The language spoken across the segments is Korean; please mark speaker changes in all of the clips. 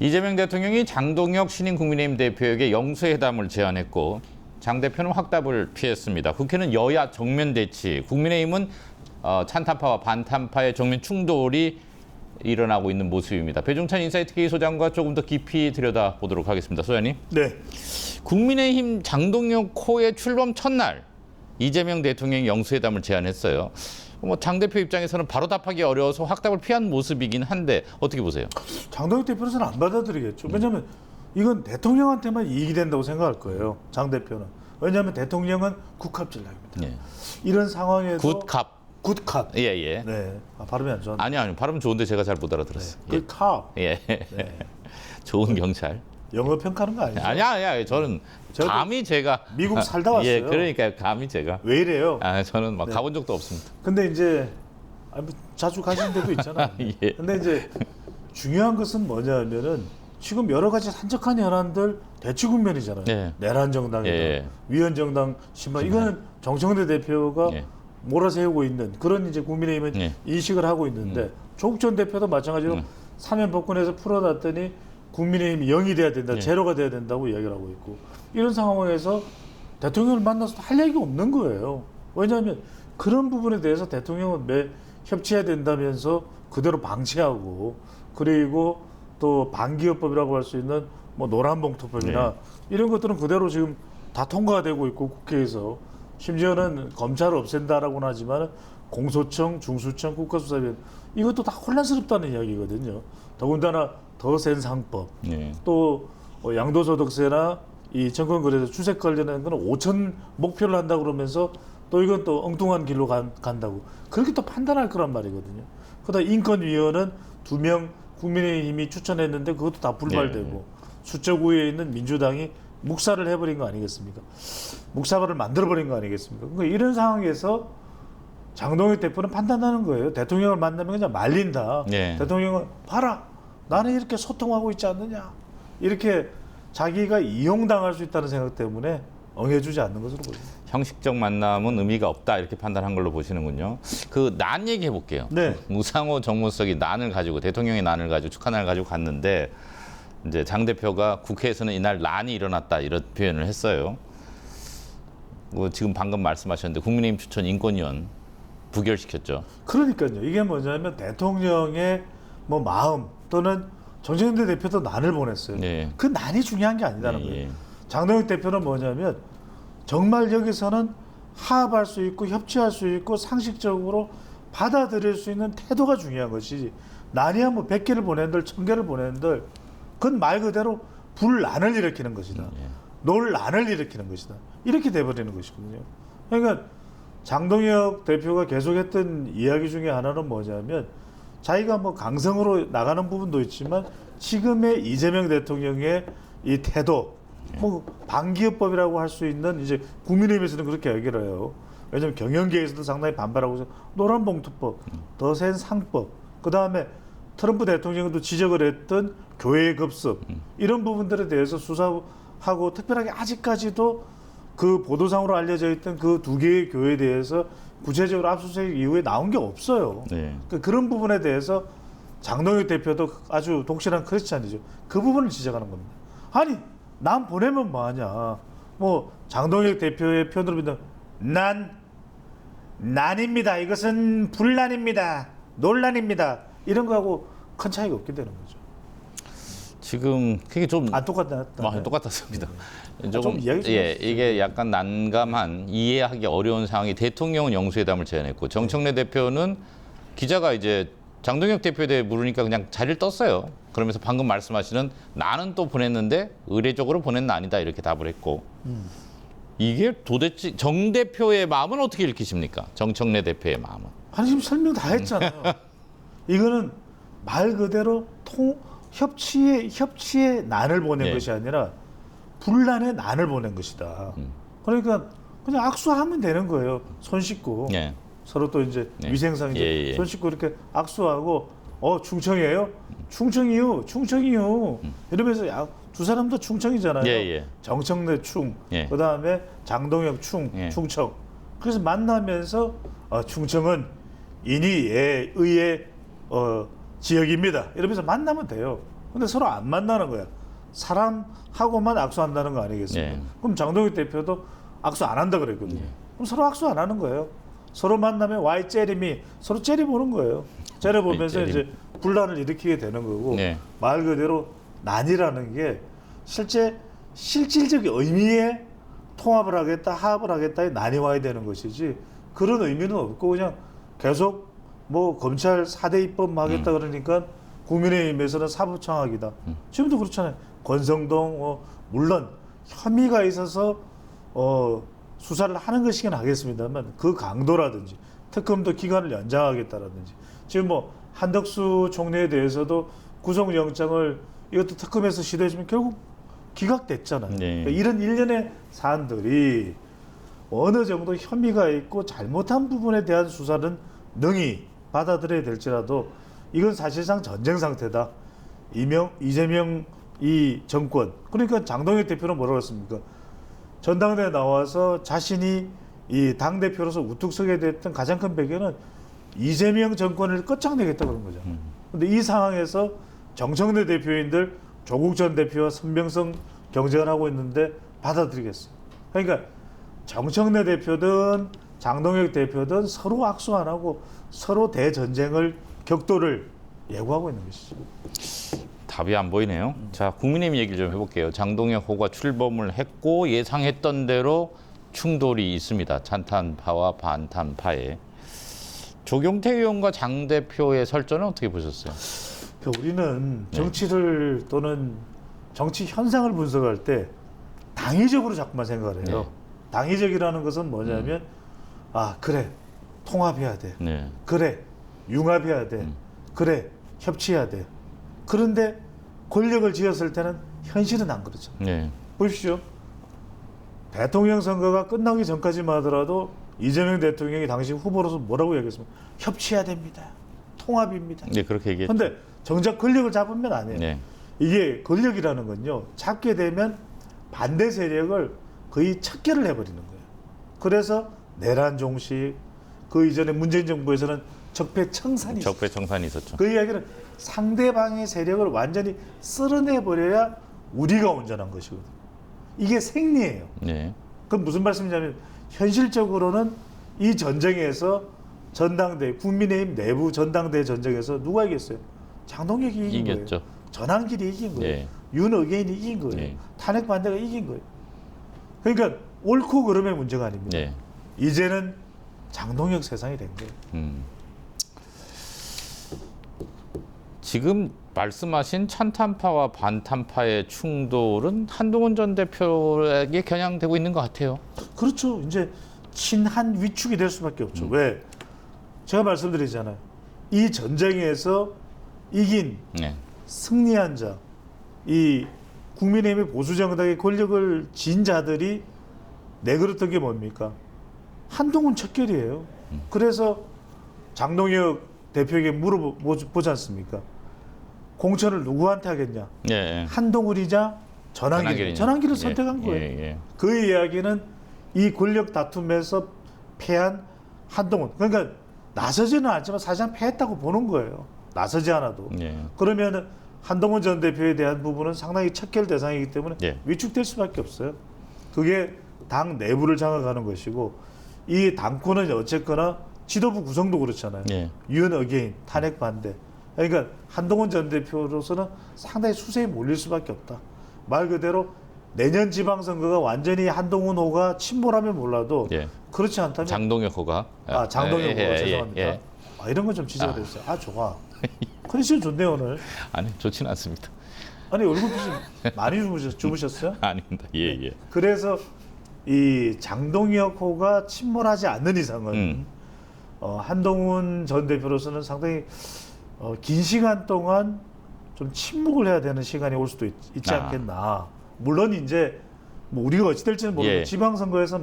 Speaker 1: 이재명 대통령이 장동혁 신임 국민의힘 대표에게 영수회담을 제안했고 장 대표는 확답을 피했습니다. 국회는 여야 정면 대치, 국민의힘은 찬탄파와 반탄파의 정면 충돌이 일어나고 있는 모습입니다. 배종찬 인사이트K 소장과 조금 더 깊이 들여다보도록 하겠습니다. 소장님.
Speaker 2: 네.
Speaker 1: 국민의힘 장동혁 코의 출범 첫날 이재명 대통령이 영수회담을 제안했어요. 장 대표 입장에서는 바로 답하기 어려워서 확답을 피한 모습이긴 한데 어떻게 보세요?
Speaker 2: 장동혁 대표로서는 안 받아들이겠죠. 왜냐하면 이건 대통령한테만 이익이 된다고 생각할 거예요. 장 대표는. 왜냐하면 대통령은 국합진락입니다.
Speaker 1: 예.
Speaker 2: 이런 상황에서
Speaker 1: 굿캅. 예.
Speaker 2: 네. 발음이 안 좋았네.
Speaker 1: 아니요. 발음 좋은데 제가 잘 못 알아들었어요.
Speaker 2: 네. 굿캅.
Speaker 1: 예.
Speaker 2: 네.
Speaker 1: 좋은 경찰.
Speaker 2: 영어 평가하는 거 아니죠?
Speaker 1: 아니야. 저는 감히 제가
Speaker 2: 미국 살다 왔어요.
Speaker 1: 예, 그러니까 감히 제가.
Speaker 2: 왜 이래요?
Speaker 1: 저는 막
Speaker 2: 네.
Speaker 1: 가본 적도 없습니다.
Speaker 2: 근데 이제 자주 가시는 데도 있잖아요.
Speaker 1: 예.
Speaker 2: 근데 이제 중요한 것은 뭐냐면은 지금 여러 가지 산적한 현안들 대치 국면이잖아요.
Speaker 1: 예.
Speaker 2: 내란 정당이다,
Speaker 1: 예.
Speaker 2: 위헌 정당 심판. 이거는 정청래 대표가
Speaker 1: 예.
Speaker 2: 몰아세우고 있는 그런 이제 국민의힘은
Speaker 1: 예.
Speaker 2: 인식을 하고 있는데 조국 전 대표도 마찬가지로 사면 복권에서 풀어놨더니 국민의힘이 0이 돼야 된다,
Speaker 1: 예.
Speaker 2: 제로가 돼야 된다고 이야기를 하고 있고 이런 상황에서 대통령을 만나서 할 얘기가 없는 거예요. 왜냐하면 그런 부분에 대해서 대통령은 협치해야 된다면서 그대로 방치하고 그리고 또 반기업법이라고 할 수 있는 뭐 노란봉투법이나 이런 것들은 그대로 지금 다 통과가 되고 있고 국회에서 심지어는 검찰을 없앤다라고는 하지만 공소청, 중수청, 국가수사위원 이것도 다 혼란스럽다는 이야기거든요. 더군다나 더 센 상법,
Speaker 1: 예.
Speaker 2: 또 양도소득세나 이 정권거래소 주색 관련된 거는 5천 목표를 한다고 그러면서 또 이건 또 엉뚱한 길로 간다고 그렇게 또 판단할 거란 말이거든요. 그다음 인권위원은 2명 국민의힘이 추천했는데 그것도 다 불발되고 수적 우위에 있는 민주당이 묵살을 해버린 거 아니겠습니까? 묵사발을 만들어버린 거 아니겠습니까? 그러니까 이런 상황에서 장동혁 대표는 판단하는 거예요. 대통령을 만나면 그냥 말린다.
Speaker 1: 예.
Speaker 2: 대통령은 봐라. 나는 이렇게 소통하고 있지 않느냐. 이렇게 자기가 이용당할 수 있다는 생각 때문에 응해주지 않는 것으로 보입니다.
Speaker 1: 형식적 만남은 의미가 없다 이렇게 판단한 걸로 보시는군요. 그 난 얘기해 볼게요.
Speaker 2: 네.
Speaker 1: 우상호 정무수석이 난을 가지고 대통령의 난을 가지고 축하난을 가지고 갔는데 이제 장 대표가 국회에서는 이날 난이 일어났다 이런 표현을 했어요. 지금 방금 말씀하셨는데 국민의힘 추천 인권위원 부결시켰죠.
Speaker 2: 그러니까요. 이게 뭐냐면 대통령의 뭐 마음 또는 정청래 대표도 난을 보냈어요.
Speaker 1: 네.
Speaker 2: 그 난이 중요한 게 아니라는
Speaker 1: 예,
Speaker 2: 거예요.
Speaker 1: 예.
Speaker 2: 장동혁 대표는 뭐냐면 정말 여기서는 화합할 수 있고 협치할 수 있고 상식적으로 받아들일 수 있는 태도가 중요한 것이지 난이야 뭐 100개를 보낸들 1000개를 보낸들 그건 말 그대로 불난을 일으키는 것이다. 논란을 일으키는 것이다. 이렇게 돼버리는 것이거든요. 그러니까 장동혁 대표가 계속했던 이야기 중에 하나는 뭐냐면 자기가 뭐 강성으로 나가는 부분도 있지만 지금의 이재명 대통령의 이 태도 뭐 반기업법이라고 할 수 있는 이제 국민의힘에서는 그렇게 얘기를 해요. 왜냐하면 경영계에서도 상당히 반발하고 있어요. 노란봉투법, 더 센 상법, 그 다음에 트럼프 대통령도 지적을 했던 교회 급습 이런 부분들에 대해서 수사하고 특별하게 아직까지도 그 보도상으로 알려져 있던 그 2개의 교회에 대해서 구체적으로 압수수색 이후에 나온 게 없어요.
Speaker 1: 네.
Speaker 2: 그런 부분에 대해서 장동혁 대표도 아주 독실한 크리스찬이죠. 그 부분을 지적하는 겁니다. 아니 난 보내면 뭐하냐. 뭐 장동혁 대표의 표현으로 보면 난입니다. 이것은 분란입니다. 논란입니다. 이런 거하고 큰 차이가 없게 되는 거죠.
Speaker 1: 지금 그게 좀
Speaker 2: 안 똑같다.
Speaker 1: 똑같았습니다.
Speaker 2: 좀
Speaker 1: 조금
Speaker 2: 이야기 좀
Speaker 1: 이게 약간 난감한 이해하기 어려운 상황이 대통령은 영수회담을 제안했고 정청래 대표는 기자가 이제 장동혁 대표에 대해 물으니까 그냥 자리를 떴어요. 그러면서 방금 말씀하시는 나는 또 보냈는데 의례적으로 보낸 거 아니다 이렇게 답을 했고 이게 도대체 정 대표의 마음은 어떻게 읽히십니까? 정청래 대표의 마음은.
Speaker 2: 아니 지금 설명 다 했잖아요. 이거는 말 그대로 협치의 난을 보낸 것이 아니라 분란의 난을 보낸 것이다. 그러니까 그냥 악수하면 되는 거예요. 손 씻고 서로 또 이제 위생상 이제 손 씻고 이렇게 악수하고 충청이에요? 충청이요. 이러면서 두 사람도 충청이잖아요. 정청래 충, 그 다음에 장동혁 충청. 그래서 만나면서 충청은 인의의 지역입니다. 이러면서 만나면 돼요. 근데 서로 안 만나는 거야. 사람하고만 악수한다는 거 아니겠습니까?
Speaker 1: 네.
Speaker 2: 그럼 장동혁 대표도 악수 안 한다 그랬거든요. 그럼 서로 악수 안 하는 거예요. 서로 만나면 와이 째림이 서로 째려보는 거예요. 째려보면서
Speaker 1: 와이 째림.
Speaker 2: 이제 분란을 일으키게 되는 거고
Speaker 1: 네.
Speaker 2: 말 그대로 난이라는 게 실질적 의미의 통합을 하겠다, 하합을 하겠다에 난이 와야 되는 것이지 그런 의미는 없고 그냥 계속 뭐 검찰 4대 입법 하겠다 그러니까 국민의힘에서는 사법청학이다. 지금도 그렇잖아요. 권성동 물론 혐의가 있어서 수사를 하는 것이긴 하겠습니다만 그 강도라든지 특검도 기간을 연장하겠다라든지 지금 뭐 한덕수 총리에 대해서도 구속영장을 이것도 특검에서 시도했지만 결국 기각됐잖아요.
Speaker 1: 네.
Speaker 2: 그러니까 이런 일련의 사안들이 어느 정도 혐의가 있고 잘못한 부분에 대한 수사는 능히 받아들여야 될지라도 이건 사실상 전쟁 상태다. 이재명 이 정권 그러니까 장동혁 대표는 뭐라고 했습니까? 전당대회 나와서 자신이 이 당대표로서 우뚝 서게 됐던 가장 큰 배경은 이재명 정권을 끝장내겠다 그런 거죠. 근데 이 상황에서 정청래 대표인들 조국 전 대표와 선명성 경쟁을 하고 있는데 받아들이겠어요. 그러니까 정청래 대표든 장동혁 대표든 서로 악수 안 하고 서로 대전쟁을 격돌을 예고하고 있는 것이죠.
Speaker 1: 답이 안 보이네요. 자, 국민의힘 얘기를 좀 해볼게요. 장동혁 후보가 출범을 했고 예상했던 대로 충돌이 있습니다. 찬탄파와 반탄파에. 조경태 의원과 장 대표의 설전은 어떻게 보셨어요?
Speaker 2: 우리는 정치를 또는 정치 현상을 분석할 때 당위적으로 자꾸만 생각을 해요.
Speaker 1: 네.
Speaker 2: 당위적이라는 것은 뭐냐면 아 그래 통합해야 돼.
Speaker 1: 네.
Speaker 2: 그래 융합해야 돼. 그래 협치해야 돼. 그런데 권력을 쥐었을 때는 현실은 안 그렇죠.
Speaker 1: 네.
Speaker 2: 보십시오. 대통령 선거가 끝나기 전까지만 하더라도 이재명 대통령이 당시 후보로서 뭐라고 얘기했습니까? 협치해야 됩니다. 통합입니다.
Speaker 1: 네, 그렇게 얘기했죠.
Speaker 2: 그런데 정작 권력을 잡으면 안 해요.
Speaker 1: 네.
Speaker 2: 이게 권력이라는 건요. 잡게 되면 반대 세력을 거의 척결을 해버리는 거예요. 그래서 내란 종식, 그 이전에 문재인 정부에서는 적폐청산이 있었죠.
Speaker 1: 적폐청산이 있었죠.
Speaker 2: 그 이야기는 상대방의 세력을 완전히 쓸어내버려야 우리가 온전한 것이거든요. 이게 생리예요.
Speaker 1: 네.
Speaker 2: 그럼 무슨 말씀이냐면 현실적으로는 이 전쟁에서 전당대 국민의힘 내부 전당대 전쟁에서 누가 이겼어요? 장동혁이 이긴
Speaker 1: 이겼죠.
Speaker 2: 거예요. 전환길이 이긴 거예요.
Speaker 1: 네.
Speaker 2: 윤어게인이 이긴 거예요.
Speaker 1: 네.
Speaker 2: 탄핵 반대가 이긴 거예요. 그러니까 옳고 그름의 문제가 아닙니다.
Speaker 1: 네.
Speaker 2: 이제는 장동혁 세상이 된 거예요.
Speaker 1: 지금 말씀하신 찬탄파와 반탄파의 충돌은 한동훈 전 대표에게 겨냥되고 있는 것 같아요.
Speaker 2: 그렇죠. 이제 친한 위축이 될 수밖에 없죠. 왜? 제가 말씀드리잖아요. 이 전쟁에서 이긴
Speaker 1: 네.
Speaker 2: 승리한 자, 이 국민의힘의 보수정당의 권력을 쥔 자들이 내걸었던 게 뭡니까? 한동훈 척결이에요. 그래서 장동혁 대표에게 물어보지 않습니까? 공천을 누구한테 하겠냐?
Speaker 1: 네.
Speaker 2: 한동훈이자 전환길. 전환길을
Speaker 1: 예,
Speaker 2: 선택한 거예요.
Speaker 1: 예.
Speaker 2: 그 이야기는 이 권력 다툼에서 패한 한동훈. 그러니까 나서지는 않지만 사실상 패했다고 보는 거예요. 나서지 않아도.
Speaker 1: 예.
Speaker 2: 그러면 한동훈 전 대표에 대한 부분은 상당히 척결 대상이기 때문에
Speaker 1: 예.
Speaker 2: 위축될 수밖에 없어요. 그게 당 내부를 장악하는 것이고 이 당권은 어쨌거나 지도부 구성도 그렇잖아요.
Speaker 1: 예.
Speaker 2: 윤 어게인 탄핵 반대. 그러니까 한동훈 전 대표로서는 상당히 수세에 몰릴 수밖에 없다. 말 그대로 내년 지방선거가 완전히 한동훈호가 침몰하면 몰라도
Speaker 1: 예.
Speaker 2: 그렇지 않다면
Speaker 1: 장동혁호가.
Speaker 2: 장동혁 호가
Speaker 1: 예,
Speaker 2: 죄송합니다.
Speaker 1: 예.
Speaker 2: 이런 건 좀 지적을 해주세요. 좋아. 컨디션 좋네요 오늘.
Speaker 1: 아니 좋지는 않습니다.
Speaker 2: 아니 얼굴빛이 많이 주무셨어요?
Speaker 1: 아닙니다. 예.
Speaker 2: 그래서 이 장동혁호가 침몰하지 않는 이상은 한동훈 전 대표로서는 상당히 긴 시간 동안 좀 침묵을 해야 되는 시간이 올 수도 있지 않겠나. 물론 이제 뭐 우리가 어찌 될지는 모르고
Speaker 1: 예.
Speaker 2: 지방선거에서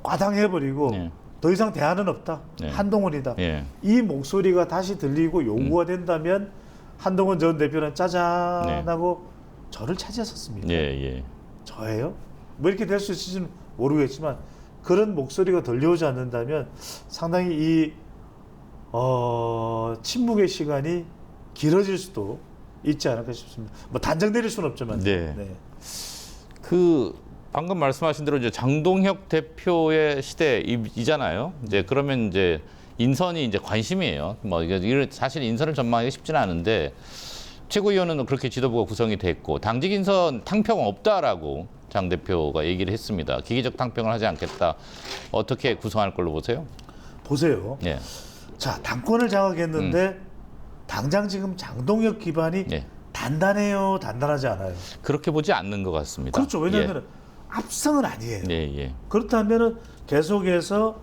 Speaker 2: 과당해버리고
Speaker 1: 예.
Speaker 2: 더 이상 대안은 없다.
Speaker 1: 예.
Speaker 2: 한동훈이다.
Speaker 1: 예.
Speaker 2: 이 목소리가 다시 들리고 요구가 된다면 한동훈 전 대표는 짜잔하고 저를 차지했었습니다.
Speaker 1: 예.
Speaker 2: 저예요? 뭐 이렇게 될 수 있을지는 모르겠지만 그런 목소리가 들려오지 않는다면 상당히 이 침묵의 시간이 길어질 수도 있지 않을까 싶습니다. 뭐 단정 내릴 수는 없지만.
Speaker 1: 네. 그 방금 말씀하신 대로 이제 장동혁 대표의 시대이잖아요. 이제 그러면 이제 인선이 이제 관심이에요. 뭐 이게 사실 인선을 전망하기가 쉽지는 않은데 최고위원은 그렇게 지도부가 구성이 됐고 당직 인선 탕평 없다라고 장 대표가 얘기를 했습니다. 기계적 탕평을 하지 않겠다. 어떻게 구성할 걸로 보세요?
Speaker 2: 보세요.
Speaker 1: 예.
Speaker 2: 자, 당권을 장악했는데 당장 지금 장동혁 기반이
Speaker 1: 예.
Speaker 2: 단단해요, 단단하지 않아요?
Speaker 1: 그렇게 보지 않는 것 같습니다.
Speaker 2: 그렇죠. 왜냐하면 압승은 아니에요.
Speaker 1: 예.
Speaker 2: 그렇다면 계속해서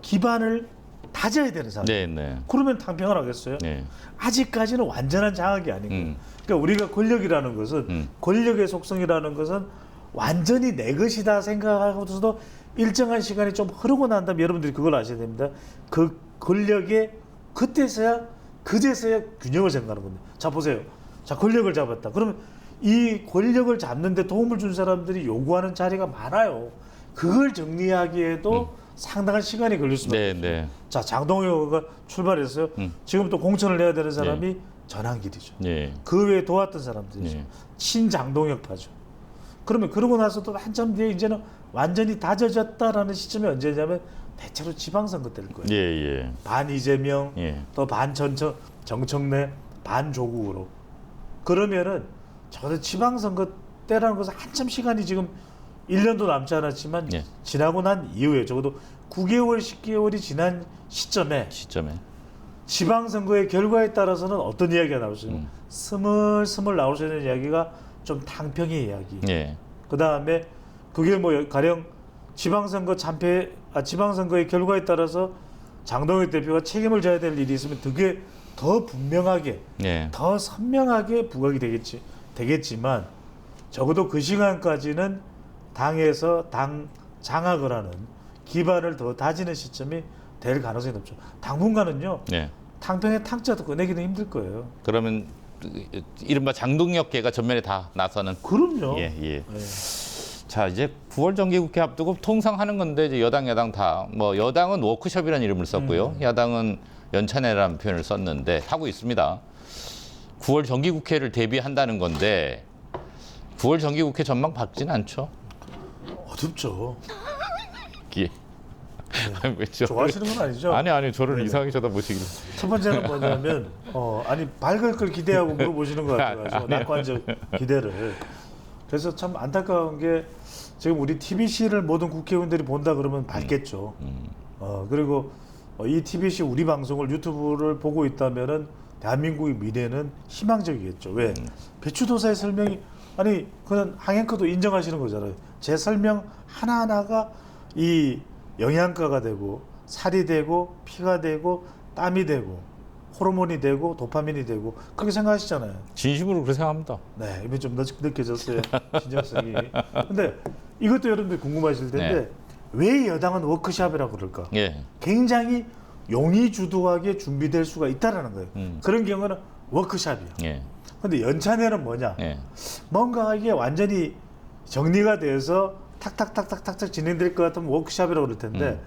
Speaker 2: 기반을 다져야 되는 상황.
Speaker 1: 네.
Speaker 2: 그러면 탕평을 하겠어요?
Speaker 1: 네.
Speaker 2: 아직까지는 완전한 장악이 아니고. 그러니까 우리가 권력이라는 것은 권력의 속성이라는 것은 완전히 내 것이다 생각하고서도 일정한 시간이 좀 흐르고 난 다음에 여러분들이 그걸 아셔야 됩니다. 그 권력의 그때서야 그제서야 균형을 생각하는 겁니다. 자 보세요. 자 권력을 잡았다. 그러면 이 권력을 잡는데 도움을 준 사람들이 요구하는 자리가 많아요. 그걸 정리하기에도 상당한 시간이 걸릴 수밖에 없어요.
Speaker 1: 네.
Speaker 2: 자 장동혁가 출발했어요. 지금 또 공천을 해야 되는 사람이 전한길이죠.
Speaker 1: 네.
Speaker 2: 그 외에 도왔던 사람들이죠.
Speaker 1: 네.
Speaker 2: 친장동혁파죠. 그러면 그러고 나서도 한참 뒤에 이제는 완전히 다져졌다라는 시점이 언제냐면 대체로 지방선거 때일 거예요.
Speaker 1: 예.
Speaker 2: 반 이재명,
Speaker 1: 예.
Speaker 2: 또 반 정청래, 반 조국으로. 그러면은 적어도 지방선거 때라는 것은 한참 시간이 지금 1년도 남지 않았지만
Speaker 1: 예.
Speaker 2: 지나고 난 이후에 적어도 9개월, 10개월이 지난 시점에 지방선거의 결과에 따라서는 어떤 이야기가 나올 수 있는 스물스물 나올 수 있는 이야기가 좀 탕평의 이야기.
Speaker 1: 예.
Speaker 2: 그 다음에 그게 뭐 가령 지방선거의 결과에 따라서 장동혁 대표가 책임을 져야 될 일이 있으면 그게 더 분명하게,
Speaker 1: 예.
Speaker 2: 더 선명하게 부각이 되겠지만 적어도 그 시간까지는 당에서 당 장악을 하는 기반을 더 다지는 시점이 될 가능성이 높죠. 당분간은요.
Speaker 1: 예.
Speaker 2: 탕평의 탕자도 꺼내기는 힘들 거예요.
Speaker 1: 그러면 이른바 장동혁계가 전면에 다 나서는.
Speaker 2: 그럼요.
Speaker 1: 예.
Speaker 2: 네.
Speaker 1: 자 이제 9월 정기국회 앞두고 통상 하는 건데 이제 여당 야당 다 뭐 여당은 워크숍이라는 이름을 썼고요. 야당은 연찬회라는 표현을 썼는데 하고 있습니다. 9월 정기국회를 대비한다는 건데 9월 정기국회 전망 밝진 않죠.
Speaker 2: 어둡죠.
Speaker 1: 예. 아니, 왜
Speaker 2: 좋아하시는 건 아니죠?
Speaker 1: 아니 저를
Speaker 2: 네네.
Speaker 1: 이상하게 쳐다보시길.
Speaker 2: 첫 번째는 뭐냐면 아니 밝을 걸 기대하고 물어보시는 것 같아가지고 낙관적 기대를. 그래서 참 안타까운 게 지금 우리 TBC를 모든 국회의원들이 본다 그러면 밝겠죠. 그리고 이 TBC 우리 방송을 유튜브를 보고 있다면은 대한민국의 미래는 희망적이겠죠. 왜? 배추도사의 설명이 아니 그건 항앵커도 인정하시는 거잖아요. 제 설명 하나하나가 이 영양가가 되고 살이 되고 피가 되고 땀이 되고 호르몬이 되고 도파민이 되고 그렇게 생각하시잖아요.
Speaker 1: 진심으로 그렇게 생각합니다.
Speaker 2: 네, 이미 좀 느껴졌어요. 진정성이. 근데 이것도 여러분들 궁금하실 텐데 왜 여당은 워크숍이라고 그럴까?
Speaker 1: 예.
Speaker 2: 굉장히 용의주도하게 준비될 수가 있다라는 거예요. 그런 경우는 워크숍이야.
Speaker 1: 예.
Speaker 2: 근데 연찬회는 뭐냐?
Speaker 1: 예.
Speaker 2: 뭔가 이게 완전히 정리가 돼서 탁탁탁탁탁탁 진행될 것 같으면 워크숍이라고 그럴 텐데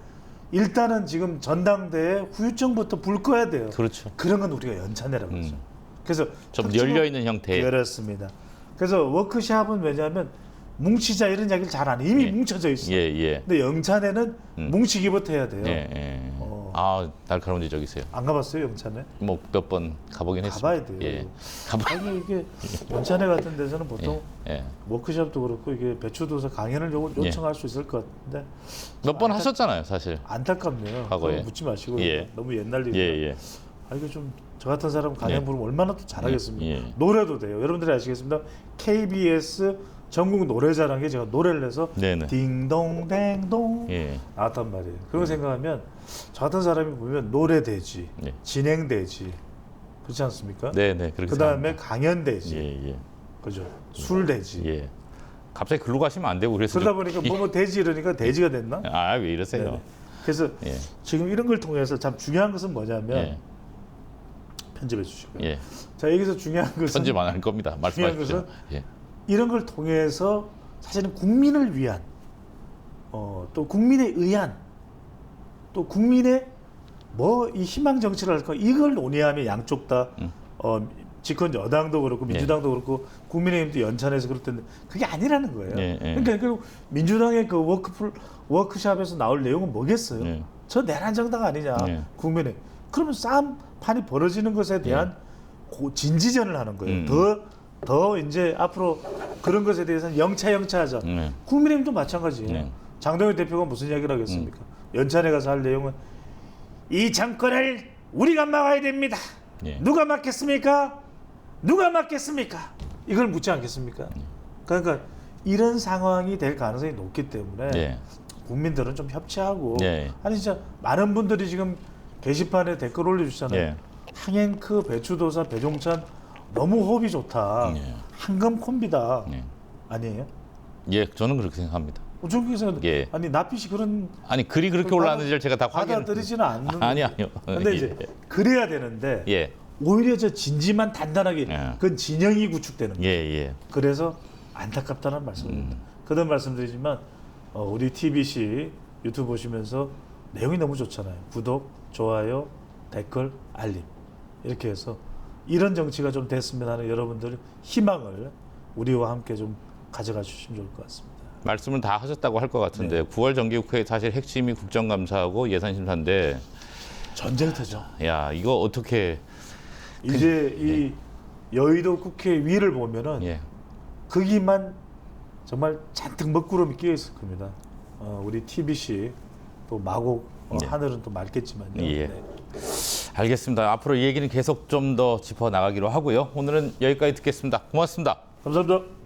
Speaker 2: 일단은 지금 전당대회 후유증부터 불 꺼야 돼요.
Speaker 1: 그렇죠.
Speaker 2: 그런 건 우리가 연찬회라고 그러죠. 그래서
Speaker 1: 좀 열려 있는 형태.
Speaker 2: 그렇습니다. 그래서 워크숍은 왜냐하면 뭉치자 이런 이야기를 잘 안 해. 이미 뭉쳐져 있어.
Speaker 1: 예.
Speaker 2: 근데 영찬회는 뭉치기부터 해야 돼요.
Speaker 1: 예. 아 날카로운 지적이세요.
Speaker 2: 안 가봤어요 영찬회?
Speaker 1: 뭐 몇 번 가보긴 했습니다.
Speaker 2: 가봐야 돼요.
Speaker 1: 예.
Speaker 2: 아니 이게 연찬회 같은 데서는 보통
Speaker 1: 예.
Speaker 2: 워크숍도 그렇고 이게 배추도사 강연을 요청할 수 있을 것 같은데
Speaker 1: 몇 번 하셨잖아요, 사실.
Speaker 2: 안타깝네요.
Speaker 1: 과거에.
Speaker 2: 그거 묻지 마시고
Speaker 1: 예.
Speaker 2: 너무 옛날 일이라.
Speaker 1: 예.
Speaker 2: 아 이거 좀 저 같은 사람 강연 부르면 얼마나 또 잘하겠습니까?
Speaker 1: 예.
Speaker 2: 노래도 돼요. 여러분들이 아시겠습니다. KBS 전국 노래자랑에 제가 노래를 해서
Speaker 1: 네네.
Speaker 2: 딩동댕동
Speaker 1: 예.
Speaker 2: 나왔단 말이에요. 그런 생각하면 저 같은 사람이 보면 노래되지,
Speaker 1: 네.
Speaker 2: 진행되지, 그렇지 않습니까?
Speaker 1: 네네. 그렇게
Speaker 2: 그 다음에
Speaker 1: 생각합니다.
Speaker 2: 강연되지,
Speaker 1: 예.
Speaker 2: 그죠? 술되지.
Speaker 1: 예. 갑자기 글로 가시면 안 되고 그래서.
Speaker 2: 그러다 보니까 뭐 되지 이러니까 돼지가 됐나?
Speaker 1: 아, 왜 이러세요?
Speaker 2: 네네. 그래서
Speaker 1: 예.
Speaker 2: 지금 이런 걸 통해서 참 중요한 것은 뭐냐면
Speaker 1: 예.
Speaker 2: 편집해 주시고요.
Speaker 1: 예.
Speaker 2: 자 여기서 중요한 것은
Speaker 1: 편집 안 할 겁니다. 말씀하십시오.
Speaker 2: 중요한
Speaker 1: 예.
Speaker 2: 이런 걸 통해서 사실은 국민을 위한 또 국민에 의한 또 국민의 뭐 이 희망 정치를 할까 이걸 논의하면 양쪽 다 집권 여당도 그렇고 민주당도 그렇고 국민의힘도 연찬해서 그럴 텐데 그게 아니라는 거예요.
Speaker 1: 예, 예.
Speaker 2: 그러니까 결국 민주당의 그 워크샵에서 나올 내용은 뭐겠어요?
Speaker 1: 예.
Speaker 2: 저 내란 정당 아니냐
Speaker 1: 예.
Speaker 2: 국민의 그러면 싸움판이 벌어지는 것에 대한 진지전을 하는 거예요. 더 이제 앞으로 그런 것에 대해서는 영차하자. 국민의힘도 마찬가지예요. 장동혁 대표가 무슨 이야기를 하겠습니까? 연찬회 가서 할 내용은 이 정권을 우리가 막아야 됩니다. 누가 막겠습니까? 누가 막겠습니까? 이걸 묻지 않겠습니까? 그러니까 이런 상황이 될 가능성이 높기 때문에 국민들은 좀 협치하고 아니 진짜 많은 분들이 지금 게시판에 댓글 올려주시잖아요. 항행크, 배추도사, 배종찬 너무 호흡이 좋다. 한금 콤비다. 아니에요?
Speaker 1: 예, 저는 그렇게 생각합니다.
Speaker 2: 저기 생각 아니 나빛이 그런
Speaker 1: 아니 글이 그렇게 올라왔는지를 제가 다
Speaker 2: 받아들이지는 않는.
Speaker 1: 아니요.
Speaker 2: 근데 이제 그래야 되는데 오히려 저 진지만 단단하게 그건 진영이 구축되는 거예요. 그래서 안타깝다는 말씀입니다. 그런 말씀드리지만 우리 TBC 유튜브 보시면서 내용이 너무 좋잖아요. 구독, 좋아요, 댓글, 알림 이렇게 해서 이런 정치가 좀 됐으면 하는 여러분들의 희망을 우리와 함께 좀 가져가 주시면 좋을 것 같습니다.
Speaker 1: 말씀을 다 하셨다고 할 것 같은데 9월 정기국회 사실 핵심이 국정감사하고 예산심사인데
Speaker 2: 전쟁터죠.
Speaker 1: 야 이거 어떻게
Speaker 2: 이제 이 여의도 국회 위를 보면은 거기만 정말 잔뜩 먹구름이 끼어 있을 겁니다. 우리 TBC 또 마곡 하늘은 또 맑겠지만요.
Speaker 1: 알겠습니다. 앞으로 이 얘기는 계속 좀 더 짚어 나가기로 하고요. 오늘은 여기까지 듣겠습니다. 고맙습니다.
Speaker 2: 감사합니다.